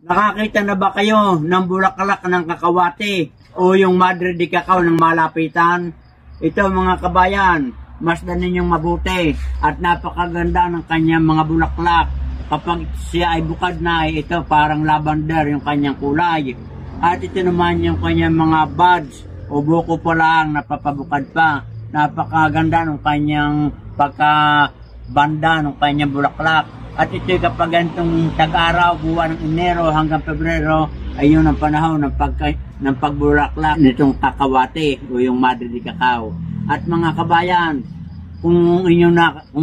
Nakakita na ba kayo ng bulaklak ng kakawate o yung Madre de Cacao ng malapitan? Ito mga kabayan, masdan ninyong mabuti at napakaganda ng kanyang mga bulaklak. Kapag siya ay bukad na, ito parang lavender yung kanyang kulay. At ito naman yung kanyang mga buds o buko pa lang napapabukad pa. Napakaganda ng kanyang pagkabanda ng kanyang bulaklak. At ito'y kapag ganitong tag-araw, buwan ng Enero hanggang Pebrero, ay yun ang panahon ng pagbulaklak nitong kakawate o yung Madre de Cacao. At mga kabayan, kung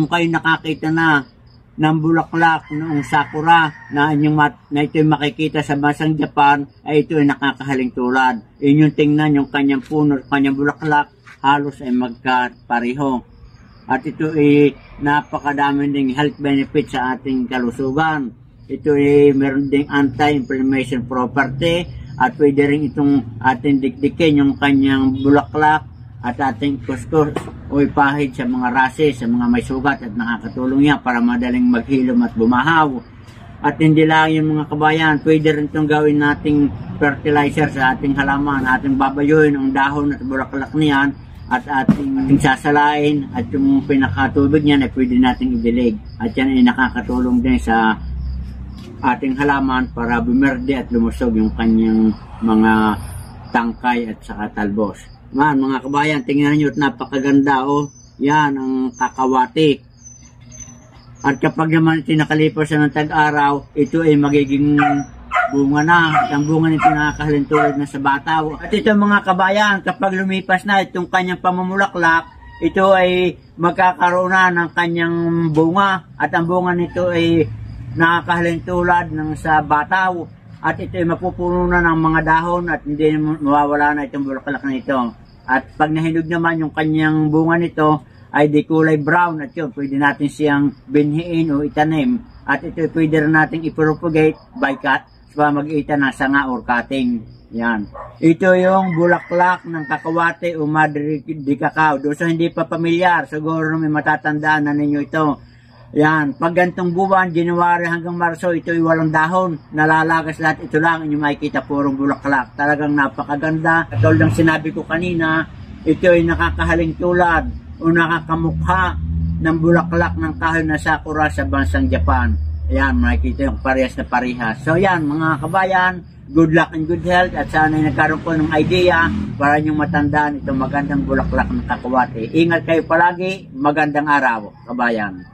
kayo nakakita na ng bulaklak noong sakura na ito'y makikita sa bansang Japan, ay ito'y nakakahaling tulad. Inyong tingnan yung kanyang puno, kanyang bulaklak, halos ay magkapareho. At ito ay napakadami ding health benefit sa ating kalusugan. Ito ay meron ding anti-inflammation property at pwede rin itong ating dikdikin yung kanyang bulaklak at ating kuskus o ipahid sa mga rashes, sa mga may sugat at nakakatulong yan para madaling maghilom at bumahaw. At hindi lang yung mga kabayan, pwede rin itong gawin nating fertilizer sa ating halaman, ating babayuin ang dahon at bulaklak niyan at ating sasalain at yung pinakatubig niyan ay pwede nating idilig. At yan ay nakakatulong din sa ating halaman para bumerde at lumusog yung kanyang mga tangkay at saka talbos. Mga kabayan, tingnan nyo at napakaganda yan ang kakawate. At kapag naman nakalipas ng tag-araw, ito ay magiging bunga na. At ang bunga nito nakakahalintulad na sa bataw. At ito mga kabayan, kapag lumipas na itong kanyang pamumulaklak, ito ay magkakaroon na ng kanyang bunga. At ang bunga nito ay nakakahalintulad ng sa bataw. At ito ay mapupuno na ng mga dahon at hindi mawawala na itong bulaklak na ito. At pag nahinog naman yung kanyang bunga nito ay di kulay brown at yun, pwede natin siyang binhiin o itanim. At ito ay pwede rin natin ipropagate by cut sa mag-iita ng sanga or cutting. Yan. Ito yung bulaklak ng kakawate o Madre de Cacao. Doon sa hindi pa pamilyar, siguro may matatandaan na ninyo ito. Yan. Pag gantong buwan, January hanggang Marso, ito ay walang dahon. Nalalagas lahat. Ito lang inyong makikita, purong bulaklak. Talagang napakaganda. At tulad ng sinabi ko kanina, ito ay nakakahaling tulad o nakakamukha ng bulaklak ng kahoy na sakura sa bansang Japan. Ayan, makikita yung parehas na parehas. So yan, mga kabayan, good luck and good health at sana nagkaroon ko ng idea para niyong matandaan itong magandang bulaklak ng kakawate. Ingat kayo palagi, magandang araw, kabayan.